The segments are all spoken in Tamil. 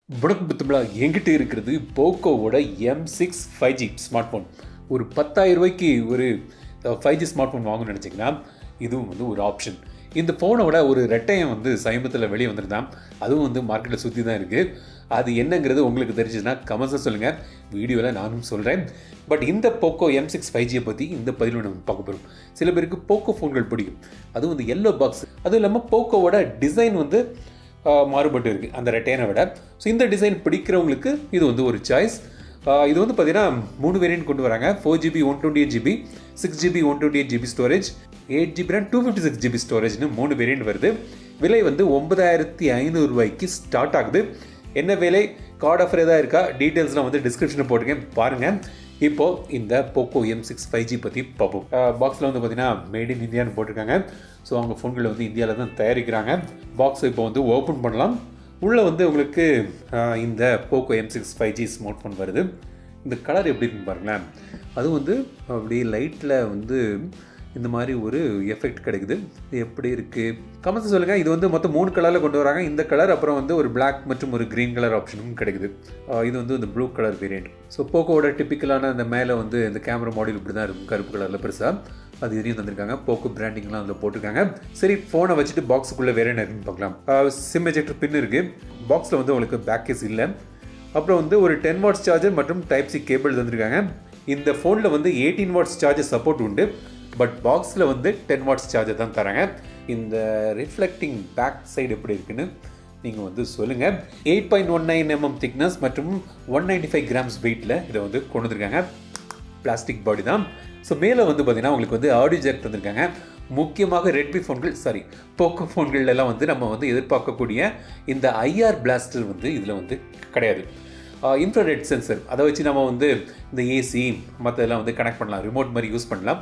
வணக்கம் பத்துங்களா, என்கிட்ட இருக்கிறது போக்கோவோட M6 5G ஸ்மார்ட் ஃபோன். ஒரு 10,000 ரூபாய்க்கு ஒரு 5G ஸ்மார்ட் ஃபோன் வாங்கணும்னு நினச்சிங்கன்னா இதுவும் வந்து ஒரு ஆப்ஷன். இந்த ஃபோனோட ஒரு ரெட்டையம் வந்து சமீபத்தில் வெளியே வந்துருந்தான். அதுவும் வந்து மார்க்கெட்டில் சுற்றி தான் இருக்குது. அது என்னங்கிறது உங்களுக்கு தெரிஞ்சுதுன்னா கமெண்ட்ஸை சொல்லுங்கள், வீடியோவில் நானும் சொல்கிறேன். பட் இந்த போக்கோ M6 5G பற்றி இந்த பதிவில் நம்ம பார்க்க போகிறோம். சில பேருக்கு போக்கோ ஃபோன்கள் பிடிக்கும், அதுவும் வந்து எல்லோ பாக்ஸ். அதுவும் இல்லாமல் போக்கோவோட டிசைன் வந்து மாறுபட்டு இருக்குது அந்த ரெட்டையனை விட. ஸோ இந்த டிசைன் பிடிக்கிறவங்களுக்கு இது வந்து ஒரு சாய்ஸ். இது வந்து பார்த்தீங்கன்னா 3 வேரியன்ட் கொண்டு வராங்க. 4GB 128GB, 6GB 128GB storage, 8GB RAM 256GB ஸ்டோரேஜ்னு 3 variant வருது. விலை வந்து 9,500 ரூபாய்க்கு ஸ்டார்ட் ஆகுது. என்ன விலை, கார்டு ஆஃபர் ஏதாவது இருக்கா, டீட்டெயில்ஸ்லாம் வந்து டிஸ்கிரிப்ஷனில் போட்டிருக்கேன், பாருங்கள். இப்போது இந்த போக்கோ M6 5G பற்றி பார்ப்போம். பாக்ஸில் வந்து பார்த்தீங்கன்னா மேட் இன் இந்தியான்னு போட்டிருக்காங்க. ஸோ அவங்க ஃபோன்களை வந்து இந்தியாவில் தான் தயாரிக்கிறாங்க. பாக்ஸை இப்போ வந்து ஓப்பன் பண்ணலாம். உள்ளே வந்து உங்களுக்கு இந்த Poco M6 5G smart phone வருது. இந்த கலர் எப்படி இருக்குன்னு பாருங்களேன். அதுவும் வந்து அப்படியே லைட்டில் வந்து இந்த மாதிரி ஒரு எஃபெக்ட் கிடைக்குது. இது எப்படி இருக்குது கமெண்ட்ஸ் சொல்லுங்கள். இது வந்து மொத்தம் 3 கலரில் கொண்டு வராங்க. இந்த கலர், அப்புறம் வந்து ஒரு பிளாக் மற்றும் ஒரு க்ரீன் கலர் ஆப்ஷனும் கிடைக்குது. இது வந்து இந்த ப்ளூ கலர் வேரியண்ட். ஸோ போக்கோவோட டிப்பிக்கலான அந்த மேலே வந்து இந்த கேமரா மாடல் இப்படி தான் இருக்கும், கருப்பு கலரில் பெருசாக. அது இதையும் தந்திருக்காங்க. போக்கோ பிராண்டிங்லாம் அதில் போட்டிருக்காங்க. சரி, ஃபோனை வச்சுட்டு பாக்ஸுக்குள்ளே வேறு என்ன இருக்குன்னு பார்க்கலாம். சிம் எஜெக்டர் பின் இருக்குது. பாக்ஸில் வந்து உங்களுக்கு பேக் கேஸ் இல்லை. அப்புறம் வந்து ஒரு 10 வாட்ஸ் சார்ஜர் மற்றும் டைப் சி கேபிள் தந்திருக்காங்க. இந்த ஃபோனில் வந்து 18 வாட்ஸ் சார்ஜர் சப்போர்ட் உண்டு. பட் பாக்ஸில் வந்து 10 வாட்ஸ் சார்ஜர் தான் தராங்க. இந்த ரிஃப்ளெக்டிங் பேக் சைடு எப்படி இருக்குன்னு நீங்கள் வந்து சொல்லுங்கள். 8.19 mm திக்னஸ் மற்றும் 195 கிராம்ஸ் வெயிட்டில் இதை வந்து கொண்டு வந்திருக்காங்க. பிளாஸ்டிக் பாடி தான். ஸோ மேலே வந்து பார்த்தீங்கன்னா உங்களுக்கு வந்து ஆடியோ ஜாக் தந்திருக்காங்க. முக்கியமாக ரெட்மி ஃபோன்கள், சாரி போக்கோ ஃபோன்கள் எல்லாம் வந்து நம்ம வந்து எதிர்பார்க்கக்கூடிய இந்த ஐஆர் பிளாஸ்டர் வந்து இதில் வந்து கிடையாது. இன்ஃப்ராரெட் சென்சர், அதை வச்சு நம்ம வந்து இந்த ஏசி மற்றதெல்லாம் வந்து கனெக்ட் பண்ணலாம், ரிமோட் மாதிரி யூஸ் பண்ணலாம்.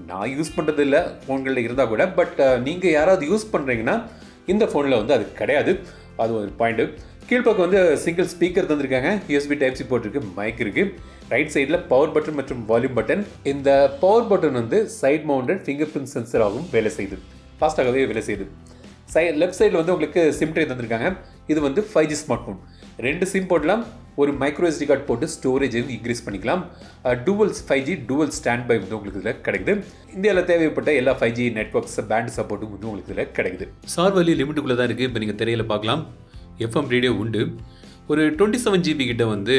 நான் யூஸ் பண்ணுறது இல்லை ஃபோன்களில் இருந்தால் கூட. பட் நீங்கள் யாராவது யூஸ் பண்ணுறீங்கன்னா இந்த ஃபோனில் வந்து அது கிடையாது. அது ஒரு பாயிண்ட்டு. கீழ்ப்பக்கம் வந்து சிங்கிள் ஸ்பீக்கர் தந்திருக்காங்க. USB டைப் சி போட்டிருக்கு, மைக் இருக்குது. ரைட் சைடில் பவர் பட்டன் மற்றும் வால்யூம் பட்டன். இந்த பவர் பட்டன் வந்து சைட் மவுண்டட் ஃபிங்கர் பிரிண்ட் சென்சராகவும் வேலை செய்யுது, ஃபாஸ்ட்டாகவே வேலை செய்யுது. லெஃப்ட் சைடில் வந்து உங்களுக்கு சிம் ட்ரே தந்திருக்காங்க. இது வந்து 5G ஸ்மார்ட் ஃபோன். 2 சிம் போடலாம். ஒரு மைக்ரோ SD கார்டு போட்டு ஸ்டோரேஜையும் இன்க்ரீஸ் பண்ணிக்கலாம். Dual 5G dual standby வந்து உங்களுக்கு இதில் கிடைக்குது. இந்தியாவில் தேவைப்பட்ட எல்லா 5G நெட்ஒர்க்ஸ் பேண்ட் சப்போர்ட்டும் வந்து உங்களுக்கு இதில் கிடைக்குது. சார் வேல்யூ லிமிட்டுக்குள்ளே தான் இருக்குது. இப்போ நீங்கள் திரையில் பார்க்கலாம். FM ரேடியோ உண்டு. ஒரு 27GB கிட்ட வந்து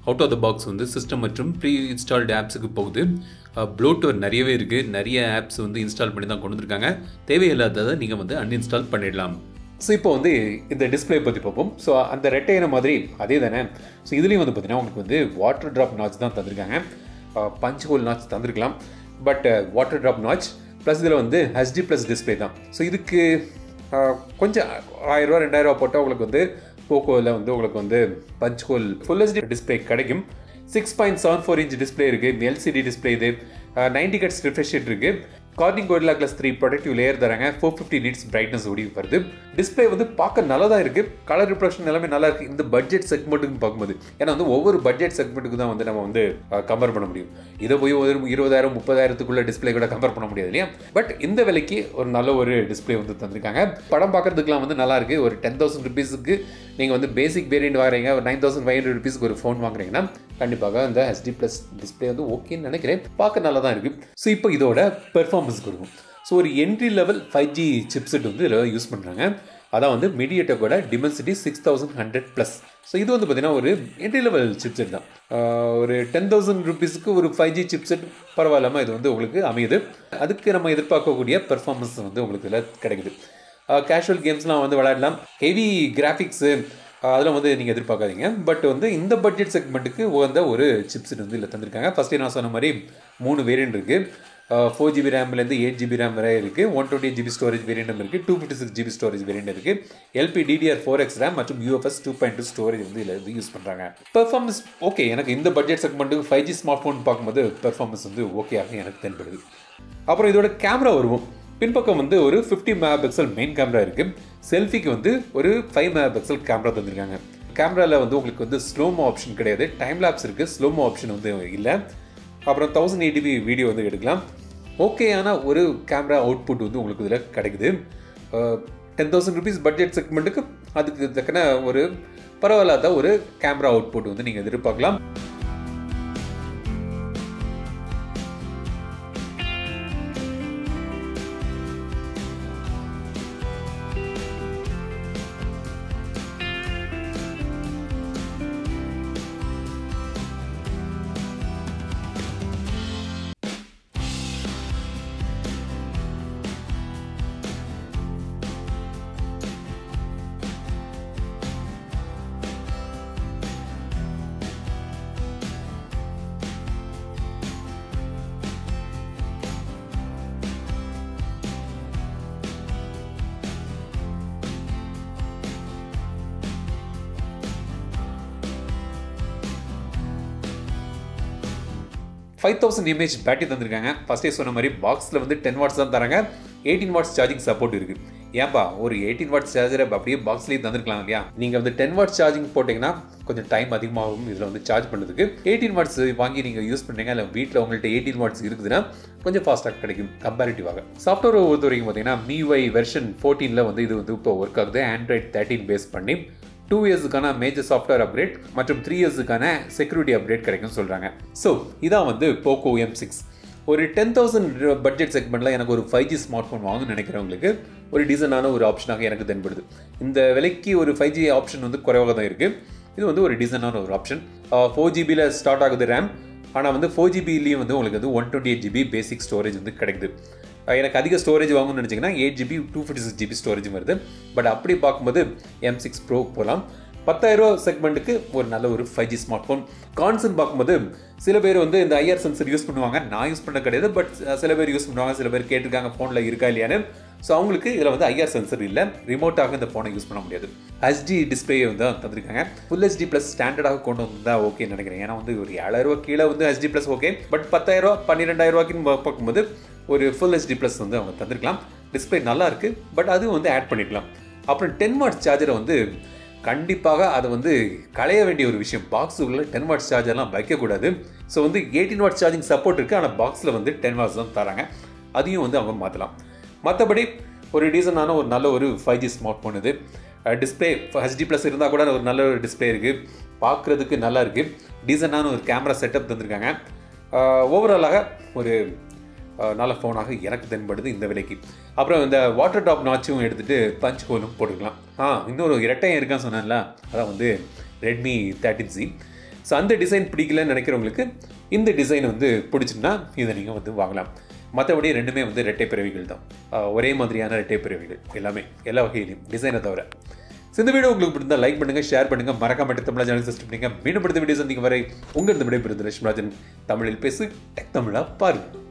அவுட் ஆஃப் த பாக்ஸ் வந்து சிஸ்டம் மற்றும் ப்ரீ இன்ஸ்டால்டு ஆப்ஸுக்கு போகுது. ப்ளூடூத் நிறையவே இருக்குது. நிறைய ஆப்ஸ் வந்து இன்ஸ்டால் பண்ணி தான் கொண்டு வந்திருக்காங்க. தேவையில்லாததை நீங்கள் வந்து அன்இன்ஸ்டால் பண்ணிடலாம். ஸோ இப்போ வந்து இந்த டிஸ்பிளே பற்றி பார்ப்போம். ஸோ அந்த ரெட்டையன மாதிரி அதே தானே. ஸோ இதுலேயும் வந்து பார்த்தீங்கன்னா உங்களுக்கு வந்து வாட்டர் ட்ராப் நாச் தான் தந்திருக்காங்க. பஞ்ச் ஹோல் நாச் தந்திருக்கலாம், but water drop notch plus இதில் வந்து HD+ டிஸ்பிளே தான். ஸோ இதுக்கு கொஞ்சம் 1000 ரூபா 2000 ரூபா போட்டால் உங்களுக்கு வந்து போக்கோவில் வந்து உங்களுக்கு வந்து punch hole full HD display கிடைக்கும். 6.74 இன்ச் டிஸ்பிளே இருக்குது. LCD டிஸ்பிளே இது. 90 Hz ரிஃப்ரெஷ் ரேட் இருக்குது. Corning Gorilla Glass 3 protective layer தராங்க. 450 நிட்ஸ் பிரைட்னஸ் ஓடி வருது. டிஸ்பிளே வந்து பார்க்க நல்லா தான் இருக்குது. கலர் ரிப்ரஷன் எல்லாமே நல்லா இருக்குது இந்த பட்ஜெட் செக்மெண்ட்டுக்கு பார்க்கும்போது. ஏன்னா வந்து ஒவ்வொரு பட்ஜெட் செக்மெண்ட்டுக்கு தான் வந்து நம்ம வந்து கம்பேர் பண்ண முடியும். இதை போய் ஒரு 20,000 30,000க்குள்ள டிஸ்பிளே கூட கம்பேர் பண்ண முடியாது இல்லையா. பட் இந்த விலைக்கு ஒரு நல்ல ஒரு டிஸ்பிளே வந்து தந்திருக்காங்க. படம் பார்க்கறதுக்குலாம் வந்து நல்லா இருக்குது. ஒரு 10,000 ருபீஸுக்கு நீங்கள் வந்து பேசிக் வேரியண்ட் வாங்குறீங்க, ஒரு 9,500 ருபீஸ்க்கு ஒரு ஃபோன் வாங்குறீங்கன்னா கண்டிப்பாக இந்த HD+ டிஸ்பிளே வந்து ஓகேன்னு நினைக்கிறேன். பார்க்க நல்லா தான் இருக்குது. ஸோ இப்போ இதோட பெர்ஃபார்மன்ஸ்க்கு இருக்கும். ஸோ ஒரு என்ட்ரி லெவல் 5G சிப்செட் வந்து இதில் யூஸ் பண்ணுறாங்க. அதான் வந்து மீடியாடெக்கோட டிமென்சிட்டி 6100+. ஸோ இது வந்து பார்த்தீங்கன்னா ஒரு என்ட்ரி லெவல் சிப்செட் தான். ஒரு 10,000 ருபீஸுக்கு ஒரு 5G சிப்செட் பரவாயில்லாமல் இது வந்து உங்களுக்கு அமையுது. அதுக்கு நம்ம எதிர்பார்க்கக்கூடிய பெர்ஃபார்மன்ஸ் வந்து உங்களுக்கு இதில் கிடைக்குது. கேஷுவல் கேம்ஸ்லாம் வந்து விளையாடலாம். ஹெவி கிராஃபிக்ஸு அதெல்லாம் வந்து நீங்கள் எதிர்பார்க்காதீங்க. பட் வந்து இந்த பட்ஜெட் செக்மெண்ட்டுக்கு உகந்த ஒரு சிப்செட் வந்து இல்லை தந்திருக்காங்க. ஃபஸ்ட்டே நான் சொன்ன மாதிரி 3 வேரியண்ட் இருக்குது. 4GB ரேம்லேருந்து 8GB ரேம் வரை இருக்குது. 128GB ஸ்டோரேஜ் வேரியண்ட்டும் இருக்குது. 256GB ஸ்டோரேஜ் வேரியண்ட் இருக்குது. LPDDR4X ரேம் மற்றும் UFS 2.2 ஸ்டோரேஜ் வந்து இதில் வந்து யூஸ் பண்ணுறாங்க. Performance okay. எனக்கு இந்த பட்ஜெட் செக்மெண்ட்டுக்கு 5G ஸ்மார்ட் ஃபோன் பார்க்கும்போது பெர்ஃபார்மன்ஸ் வந்து ஓகேயாக எனக்கு தென்படுது. அப்புறம் இதோட கேமரா வருவோம். பின்பக்கம் வந்து ஒரு 50 MP மெயின் கேமரா இருக்குது. செல்ஃபிக்கு வந்து ஒரு 5 MP கேமரா தந்திருக்காங்க. கேமராவில் வந்து உங்களுக்கு வந்து ஸ்லோமோ ஆப்ஷன் கிடையாது. டைம் லேப்ஸ் இருக்குது, ஸ்லோமோ ஆப்ஷன் வந்து இல்லை. அப்புறம் 1080p வீடியோ வந்து எடுக்கலாம். ஓகேயான ஒரு கேமரா அவுட்புட் வந்து உங்களுக்கு இதில் கிடைக்குது. 10,000 rupees பட்ஜெட் செக்மெண்ட்டுக்கு அதுக்கு தக்கன ஒரு பரவாயில்லாத ஒரு கேமரா அவுட்புட் வந்து நீங்கள் எதிர்பார்க்கலாம். ஃபைவ் 5000 mAh பேட்டரி தந்திருக்காங்க. ஃபர்ஸ்டே சொன்ன மாதிரி பாக்ஸில் வந்து 10 வாட்ஸ் தான் தராங்க. 18 வாட்ஸ் சார்ஜிங் சப்போர்ட் இருக்குது. ஏன்பா ஒரு 18 வாட்ஸ் சார்ஜரை அப்படியே பாக்ஸ்லேயே தந்திருக்கலாம் இல்லையா? நீங்கள் வந்து 10 வாட்ஸ் சார்ஜிங் போட்டிங்கன்னா கொஞ்சம் டைம் அதிகமாகும் இதில் வந்து சார்ஜ் பண்ணுறதுக்கு. 18 வாட்ஸ் வாங்கி நீங்கள் யூஸ் பண்ணுறீங்க, இல்லை வீட்டில் உங்கள்கிட்ட 18 வாட்ஸ் இருக்குதுன்னா கொஞ்சம் ஃபாஸ்ட்டாக கிடைக்கும் கம்பேரிட்டிவாக. சாஃப்ட்வேர் பொறுத்த வரைக்கும் பார்த்தீங்கன்னா MIUI வெர்ஷன் 14 வந்து இது வந்து இப்போ ஒர்க் ஆகுது. Android 13 பேஸ் பண்ணி 2 இயர்ஸுக்கான மேஜர் சாஃப்ட்வேர் அப்கிரேட் மற்றும் 3 இயர்ஸுக்கான செக்யூரிட்டி அப்கிரேட் கிடைக்கும்னு சொல்கிறாங்க. ஸோ இதான் வந்து Poco M6. ஒரு 10,000 பட்ஜெட் செக்மெண்ட்டில் எனக்கு ஒரு 5G ஸ்மார்ட் ஃபோன் வாங்கணும்னு நினைக்கிறவங்களுக்கு ஒரு டீசனான ஒரு ஆப்ஷனாக எனக்கு தென்படுது. இந்த விலைக்கு ஒரு 5G ஆப்ஷன் வந்து குறைவாக தான் இருக்குது. இது வந்து ஒரு டீசனான ஒரு ஆப்ஷன். 4GB ஸ்டார்ட் ஆகுது ரேம். ஆனால் வந்து 4GB வந்து உங்களுக்கு வந்து 128GB பேசிக் ஸ்டோரேஜ் வந்து கிடைக்குது. எனக்கு அதிக ஸ்டோரேஜ் வாங்கணும்னு நினச்சிங்கன்னா 8GB 256GB ஸ்டோரேஜ் வருது. பட் அப்படி பார்க்கும்போது M6 Pro போகலாம். 10,000 செக்மெண்ட்டுக்கு ஒரு நல்ல ஒரு 5G ஸ்மார்ட் ஃபோன். கான்சர்ன் பார்க்கும்போது சில பேர் வந்து இந்த IR சென்சர் யூஸ் பண்ணுவாங்க. நான் யூஸ் பண்ண கிடையாது, பட் சில பேர் யூஸ் பண்ணுவாங்க. சில பேர் கேட்டிருக்காங்க ஃபோனில் இருக்கா இல்லையான்னு. ஸோ அவங்களுக்கு இதில் வந்து IR சென்சர் இல்லை, ரிமோட்டாக இந்த ஃபோனை யூஸ் பண்ண முடியாது. HD டிஸ்பிளே வந்து தந்திருக்காங்க. ஃபுல் HD ப்ளஸ் ஸ்டாண்டர்டாக கொண்டு வந்தால் ஓகேன்னு நினைக்கிறேன். ஏன்னா வந்து ஒரு 7,000 கீழே வந்து HD ப்ளஸ் ஓகே, பட் 10,000 12,000 பார்க்கும்போது ஒரு ஃபுல் HD ப்ளஸ் வந்து அவங்க தந்திருக்கலாம். டிஸ்பிளே நல்லா இருக்குது, பட் அதுவும் வந்து ஆட் பண்ணிக்கலாம். அப்புறம் 10 வாட்ஸ் சார்ஜரை வந்து கண்டிப்பாக அதை வந்து களைய வேண்டிய ஒரு விஷயம். பாக்ஸுக்குள்ளே 10 வாட்ஸ் சார்ஜர்லாம் வைக்கக்கூடாது. ஸோ வந்து 18 வாட்ஸ் சார்ஜிங் சப்போர்ட் இருக்குது, ஆனால் பாக்ஸில் வந்து 10 வாட்ஸ் தான் தராங்க. அதையும் வந்து அவங்க மாற்றலாம். மற்றபடி ஒரு டீசனான ஒரு நல்ல ஒரு 5G ஸ்மார்ட் ஃபோன் இது. டிஸ்பிளே HD ப்ளஸ் இருந்தால் கூட ஒரு நல்ல ஒரு டிஸ்பிளே இருக்குது, பார்க்குறதுக்கு நல்லா இருக்குது. டீசனான ஒரு கேமரா செட்டப் தந்திருக்காங்க. ஓவராலாக ஒரு நல்ல ஃபோனாக எனக்கு தென்படுது இந்த விலைக்கு. அப்புறம் இந்த வாட்டர் டாப் நாச்சும் எடுத்துகிட்டு பஞ்ச் ஹோலும் போட்டுக்கலாம். இன்னொரு இரட்டையும் இருக்கான்னு சொன்னேன்ல, அதான் வந்து Redmi 13C. ஸோ அந்த டிசைன் பிடிக்கலன்னு நினைக்கிறவங்களுக்கு இந்த டிசைன் வந்து பிடிச்சுன்னா இதை நீங்கள் வந்து வாங்கலாம். மற்றபடி ரெண்டுமே வந்து ரெட்டை பிறவிகள் தான், ஒரே மாதிரியான ரெட்டை பிறவிகள் எல்லாமே, எல்லா வகையிலையும் டிசைனை தவிர. இந்த வீடியோ உங்களுக்கு பிடிச்சா லைக் பண்ணுங்கள், ஷேர் பண்ணுங்கள், மறக்காம தமிழா சேனல் சப்ஸ்கிரைப் பண்ணுங்கள். மீண்டும் அடுத்த வீடியோ சந்திக்கும் வரை உங்கள் இந்த விடைபெறுவது லட்சுமராஜன். தமிழில் பேசு, டெக் தமிழா பாருங்கள்.